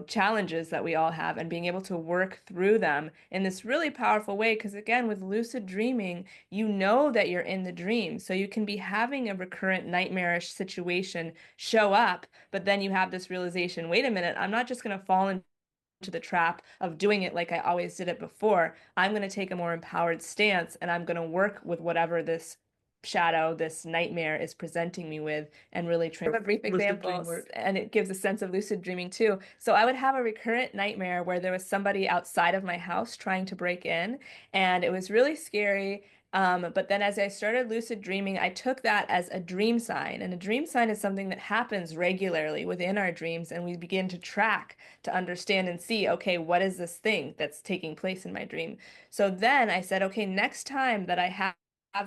challenges that we all have, and being able to work through them in this really powerful way. Because again, with lucid dreaming, you know that you're in the dream. So you can be having a recurrent nightmarish situation show up, but then you have this realization, wait a minute, I'm not just going to fall into the trap of doing it like I always did it before. I'm going to take a more empowered stance, and I'm going to work with whatever this shadow, this nightmare is presenting me with, and really a brief Lucid dream examples. work. And it gives a sense of lucid dreaming too. So I would have a recurrent nightmare where there was somebody outside of my house trying to break in, and it was really scary. But then as I started lucid dreaming, I took that as a dream sign. And a dream sign is something that happens regularly within our dreams. And we begin to track to understand and see, okay, what is this thing that's taking place in my dream? So then I said, okay, next time that I have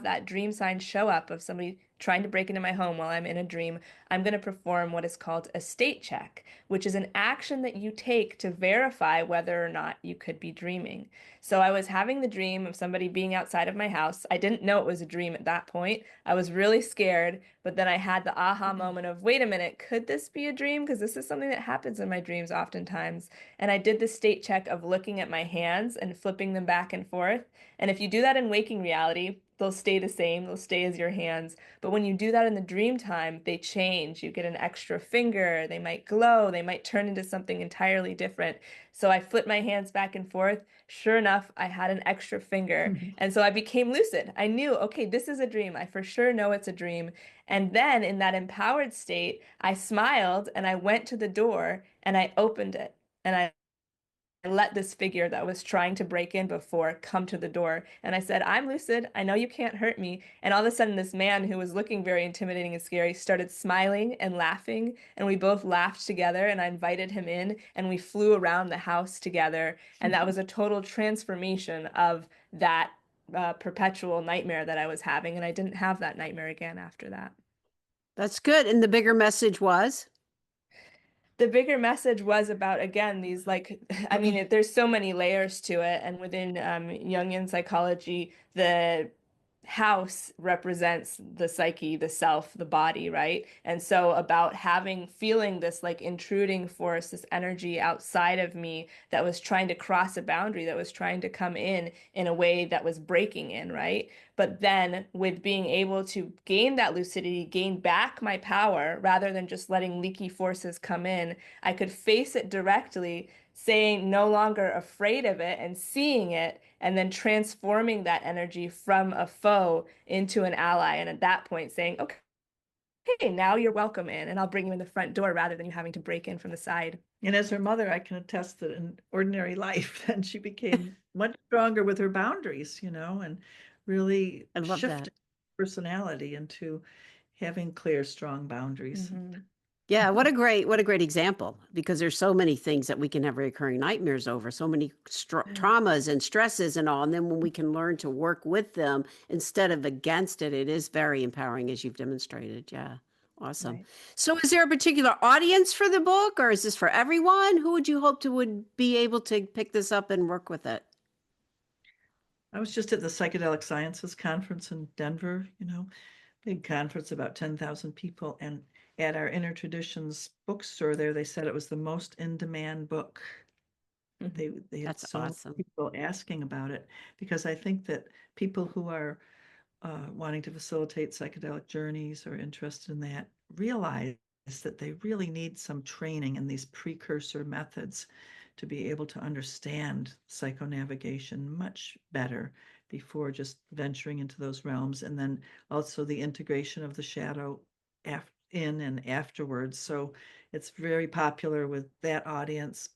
that dream sign show up of somebody trying to break into my home while I'm in a dream, I'm going to perform what is called a state check, which is an action that you take to verify whether or not you could be dreaming. So I was having the dream of somebody being outside of my house. I didn't know it was a dream at that point. I was really scared, but then I had the aha moment of, wait a minute, could this be a dream? Because this is something that happens in my dreams oftentimes. And I did the state check of looking at my hands and flipping them back and forth. And if you do that in waking reality, they'll stay the same, they'll stay as your hands. But when you do that in the dream time, they change. You get an extra finger, they might glow, they might turn into something entirely different. So I flipped my hands back and forth. Sure enough, I had an extra finger. And so I became lucid. I knew, okay, this is a dream. I for sure know it's a dream. And then in that empowered state, I smiled and I went to the door and I opened it. And I let this figure that was trying to break in before come to the door. And I said, I'm lucid. I know you can't hurt me. And all of a sudden, this man who was looking very intimidating and scary started smiling and laughing. And we both laughed together. And I invited him in and we flew around the house together. And that was a total transformation of that perpetual nightmare that I was having. And I didn't have that nightmare again after that. That's good. And the bigger message was? The bigger message was about, again, these like, I mean, there's so many layers to it. And within Jungian psychology, the house represents the psyche, the self, the body, right? And so about feeling this like intruding force, this energy outside of me that was trying to cross a boundary, that was trying to come in a way that was breaking in, right? But then with being able to gain that lucidity, gain back my power rather than just letting leaky forces come in, I could face it directly, saying no longer afraid of it and seeing it and then transforming that energy from a foe into an ally. And at that point saying, okay, now you're welcome in and I'll bring you in the front door rather than you having to break in from the side. And as her mother, I can attest that in ordinary life, then she became much stronger with her boundaries, and really I love that. shifted personality into having clear, strong boundaries. Yeah, what a great example, because there's so many things that we can have recurring nightmares over, so many traumas and stresses and all. And then when we can learn to work with them instead of against it, it is very empowering, as you've demonstrated. Yeah. Awesome. Right. So is there a particular audience for the book, or is this for everyone? Who would you hope to would be able to pick this up and work with it? I was just at the Psychedelic Sciences Conference in Denver, big conference, about 10,000 people. And at our Inner Traditions bookstore there, they said it was the most in-demand book. They had That's so many awesome. people asking about it, because I think that people who are wanting to facilitate psychedelic journeys or interested in that realize that they really need some training in these precursor methods to be able to understand psychonavigation much better before just venturing into those realms. And then also the integration of the shadow in and afterwards. So it's very popular with that audience.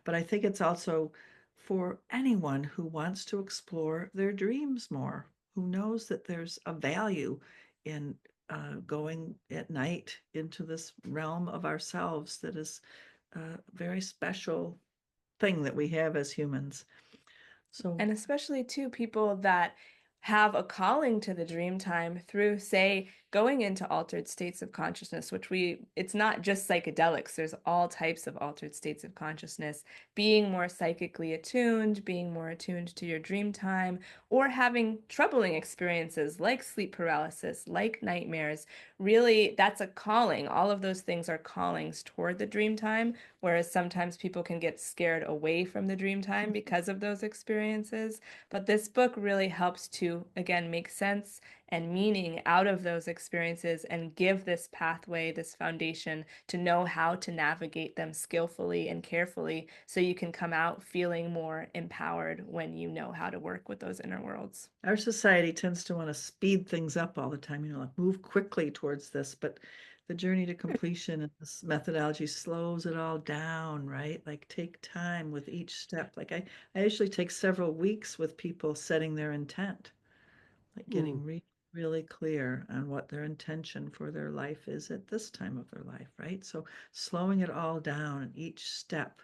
But I think it's also for anyone who wants to explore their dreams more, who knows that there's a value in going at night into this realm of ourselves that is a very special thing that we have as humans. So And especially too, people that have a calling to the dream time through, say, going into altered states of consciousness, it's not just psychedelics, there's all types of altered states of consciousness, being more psychically attuned, being more attuned to your dream time, or having troubling experiences like sleep paralysis, like nightmares. Really, that's a calling. All of those things are callings toward the dream time, whereas sometimes people can get scared away from the dream time because of those experiences. But this book really helps to, again, make sense and meaning out of those experiences and give this pathway, this foundation to know how to navigate them skillfully and carefully so you can come out feeling more empowered when you know how to work with those inner worlds. our society tends to want to speed things up all the time, like move quickly towards this, but the journey to completion and this methodology slows it all down, right? Like take time with each step. Like I usually take several weeks with people setting their intent. like Mm. getting really clear on what their intention for their life is at this time of their life, right? So slowing it all down, each step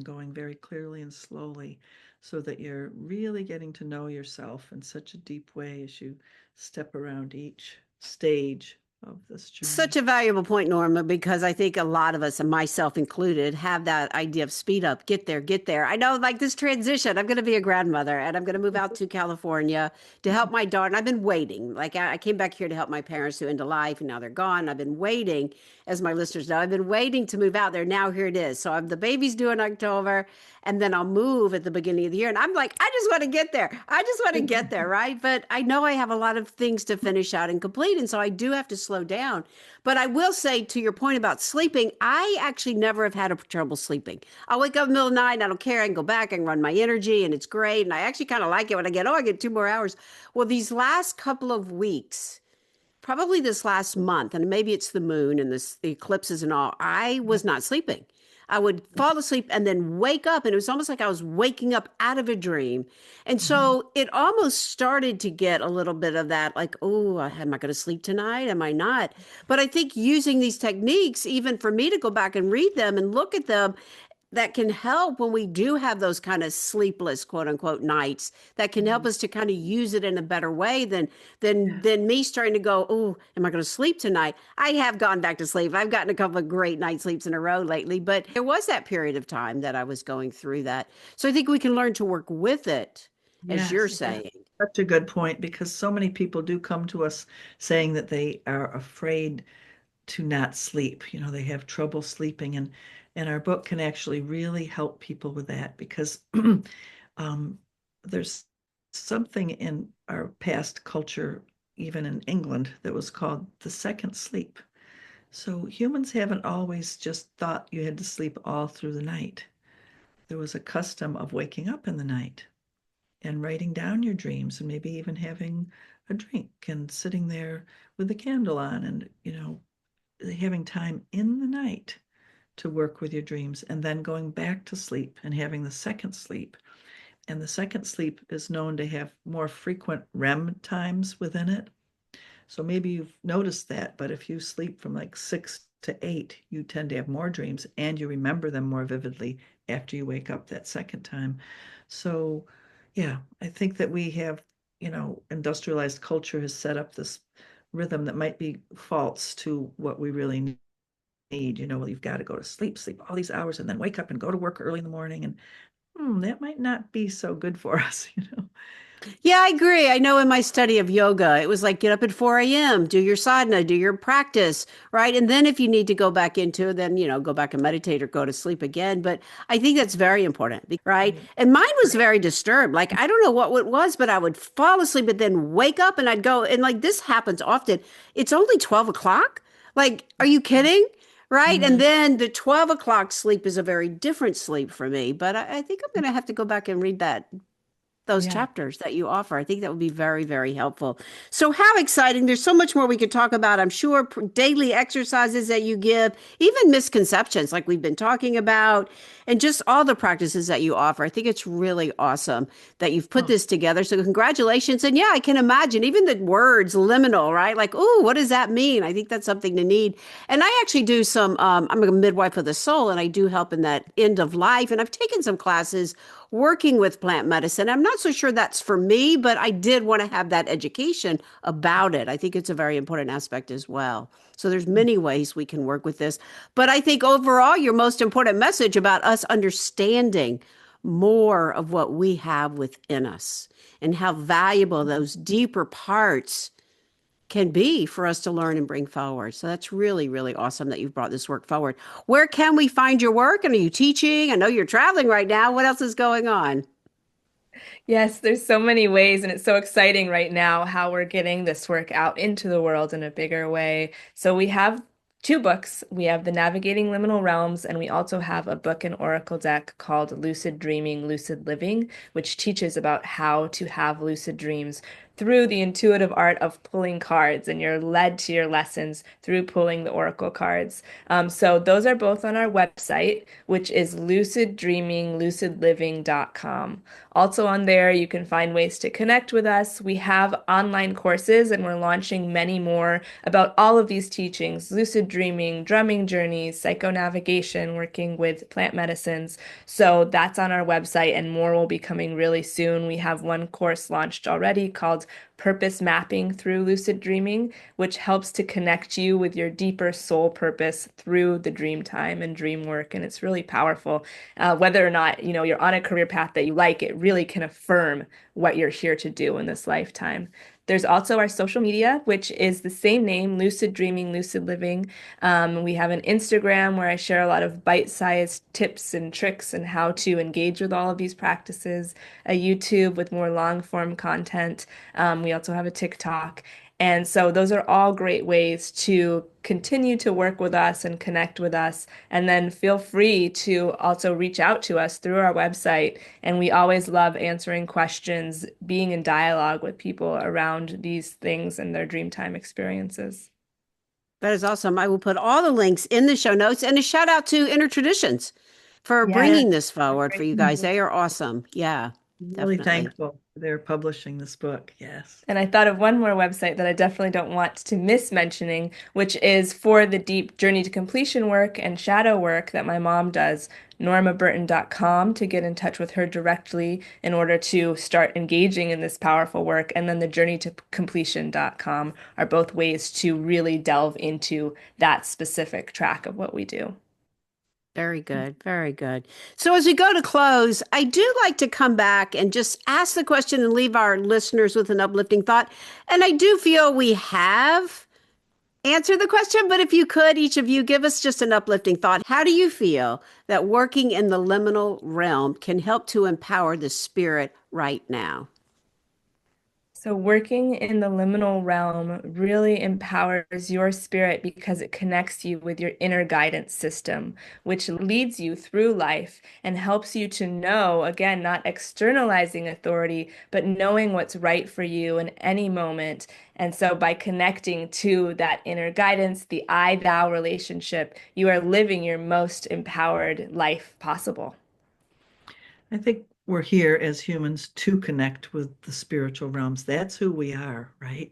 going very clearly and slowly, so that you're really getting to know yourself in such a deep way as you step around each stage of this Such journey. a valuable point, Norma, because I think a lot of us, and myself included, have that idea of speed up, get there, get there. I know, like this transition, I'm going to be a grandmother and I'm going to move out to California to help my daughter. And I've been waiting. Like I came back here to help my parents who end of life, and now they're gone. I've been waiting, as my listeners know, I've been waiting to move out there. Now here it is. So I'm, the baby's due in October, and then I'll move at the beginning of the year. And I'm like, I just want to get there. I just want to get there, right? But I know I have a lot of things to finish out and complete. And so I do have to slow down. But I will say, to your point about sleeping, I actually never have had a trouble sleeping. I'll wake up in the middle of the night and I don't care. I can go back and run my energy and it's great. And I actually kind of like it when I get, oh, I get 2 more hours. Well, these last couple of weeks, probably this last month, and maybe it's the moon and this, the eclipses and all, I was not sleeping. I would fall asleep and then wake up, and it was almost like I was waking up out of a dream. And Mhm. so it almost started to get a little bit of that, like, oh, am I going to sleep tonight? Am I not? But I think using these techniques, even for me to go back and read them and look at them, that can help when we do have those kind of sleepless quote unquote nights, that can help Mhm. us to kind of use it in a better way than Yeah. me starting to go, oh, am I going to sleep tonight? I have gone back to sleep. I've gotten a couple of great night sleeps in a row lately, but there was that period of time that I was going through that. So I think we can learn to work with it, as you're Yes, that's saying. such a good point, because so many people do come to us saying that they are afraid to not sleep. They have trouble sleeping, and our book can actually really help people with that, because um, there's something in our past culture, even in England, that was called the second sleep. So humans haven't always just thought you had to sleep all through the night. There was a custom of waking up in the night and writing down your dreams, and maybe even having a drink and sitting there with the candle on, and having time in the night to work with your dreams, and then going back to sleep and having the second sleep. And the second sleep is known to have more frequent REM times within it. So maybe you've noticed that, but if you sleep from like 6 to 8, you tend to have more dreams and you remember them more vividly after you wake up that second time. So, yeah, I think that we have, industrialized culture has set up this rhythm that might be false to what we really need. You've got to go to sleep, sleep all these hours, and then wake up and go to work early in the morning. And that might not be so good for us. Yeah, I agree. I know in my study of yoga, it was like get up at 4 a.m., do your sadhana, do your practice, right? And then if you need to go back into it, then, go back and meditate or go to sleep again. But I think that's very important, right? Right. And mine was Right. very disturbed. Like, I don't know what it was, but I would fall asleep and then wake up and I'd go, and like this happens often. It's only 12 o'clock. Like, are you kidding? Right. And Mhm. then the 12 o'clock sleep is a very different sleep for me. But I think I'm going to have to go back and read those Yeah. chapters that you offer. I think that would be very, very helpful. So, how exciting! There's so much more we could talk about. I'm sure daily exercises that you give, even misconceptions like we've been talking about, and just all the practices that you offer. I think it's really awesome that you've put Oh, this together. So, congratulations. And yeah, I can imagine even the words liminal, right? Like, oh, what does that mean? I think that's something to need. And I actually do some, I'm a midwife of the soul, and I do help in that end of life. And I've taken some classes working with plant medicine. I'm not so sure that's for me, but I did want to have that education about it. I think it's a very important aspect as well. So there's many ways we can work with this. But I think overall, your most important message about us understanding more of what we have within us and how valuable those deeper parts can be for us to learn and bring forward. So that's really, really awesome that you've brought this work forward. Where can we find your work? And are you teaching? I know you're traveling right now. What else is going on? Yes, there's so many ways, and it's so exciting right now how we're getting this work out into the world in a bigger way. So we have two books. We have the Navigating Liminal Realms, and we also have a book and oracle deck called Lucid Dreaming, Lucid Living, which teaches about how to have lucid dreams through the intuitive art of pulling cards, and you're led to your lessons through pulling the oracle cards. So those are both on our website, which is luciddreaminglucidliving.com. Also on there, you can find ways to connect with us. We have online courses, and we're launching many more about all of these teachings: lucid dreaming, drumming journeys, psychonavigation, working with plant medicines. So that's on our website, and more will be coming really soon. We have one course launched already called Purpose Mapping Through Lucid Dreaming, which helps to connect you with your deeper soul purpose through the dream time and dream work. And it's really powerful. Whether or not, you're on a career path that you like, it really can affirm what you're here to do in this lifetime. There's also our social media, which is the same name, Lucid Dreaming, Lucid Living. We have an Instagram where I share a lot of bite-sized tips and tricks and how to engage with all of these practices, a YouTube with more long-form content. We also have a TikTok. And so those are all great ways to continue to work with us and connect with us. And then feel free to also reach out to us through our website. And we always love answering questions, being in dialogue with people around these things and their Dreamtime experiences. That is awesome. I will put all the links in the show notes, and a shout out to Inner Traditions for bringing this forward for you guys. They are awesome. Yeah. Really Definitely. thankful they're publishing this book. Yes. And I thought of one more website that I definitely don't want to miss mentioning, which is for the deep journey to completion work and shadow work that my mom does, normaburton.com, to get in touch with her directly in order to start engaging in this powerful work. And then the journey to completion.com are both ways to really delve into that specific track of what we do. Very good. Very good. So as we go to close, I do like to come back and just ask the question and leave our listeners with an uplifting thought. And I do feel we have answered the question, but if you could, each of you, give us just an uplifting thought. How do you feel that working in the liminal realm can help to empower the spirit right now? So working in the liminal realm really empowers your spirit because it connects you with your inner guidance system, which leads you through life and helps you to know, again, not externalizing authority, but knowing what's right for you in any moment. And so by connecting to that inner guidance, the I-thou relationship, you are living your most empowered life possible. I think we're here as humans to connect with the spiritual realms. That's who we are, right?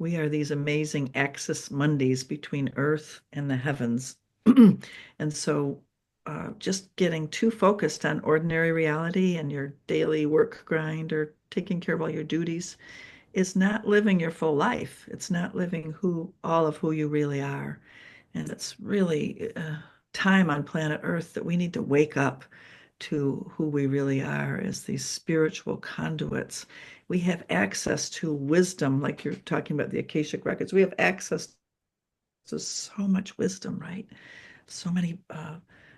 We are these amazing axis mundis between earth and the heavens. And so just getting too focused on ordinary reality and your daily work grind or taking care of all your duties is not living your full life. It's not living all of who you really are. And it's really time on planet Earth that we need to wake up to who we really are as these spiritual conduits. We have access to wisdom, like you're talking about the Akashic records. We have access to so much wisdom, right? So many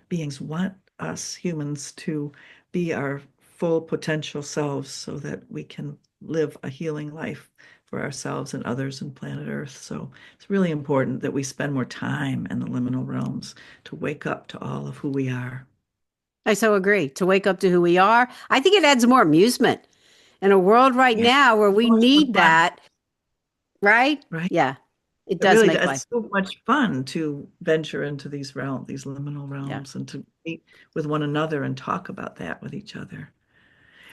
beings want us humans to be our full potential selves so that we can live a healing life for ourselves and others and planet Earth. So it's really important that we spend more time in the liminal realms to wake up to all of who we are. I so agree. To wake up to who we are. I think it adds more amusement in a world right now where we need that. Right? Right. Yeah. It does really, make life. it's so much fun to venture into these liminal realms, and to meet with one another and talk about that with each other.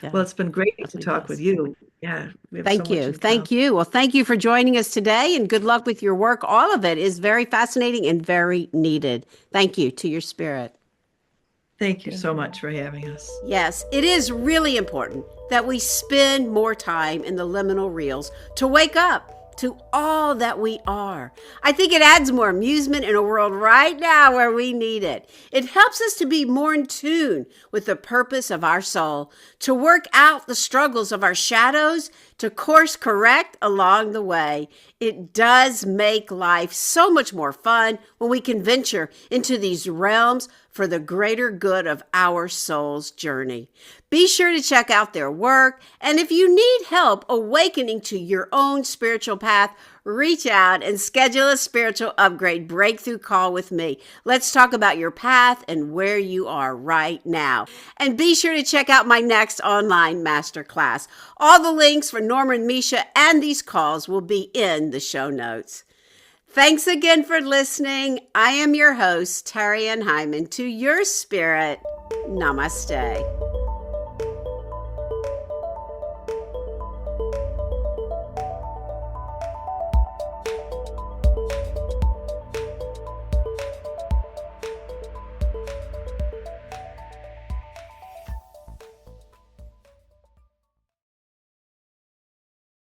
Yeah, well, it's been great to definitely talk does. with you. Yeah. We have Thank so much you. in Thank common. you. Well, thank you for joining us today, and good luck with your work. All of it is very fascinating and very needed. Thank you to your spirit. Thank you so much for having us. Yes, it is really important that we spend more time in the liminal reels to wake up to all that we are. I think it adds more amusement in a world right now where we need it. It helps us to be more in tune with the purpose of our soul, to work out the struggles of our shadows, to course correct along the way. It does make life so much more fun when we can venture into these realms for the greater good of our soul's journey. Be sure to check out their work, and if you need help awakening to your own spiritual path, reach out and schedule a spiritual upgrade breakthrough call with me. Let's talk about your path and where you are right now. And be sure to check out my next online masterclass. All the links for Norma and Misha and these calls will be in the show notes. Thanks again for listening. I am your host, Terry Ann Hyman. To your spirit, namaste.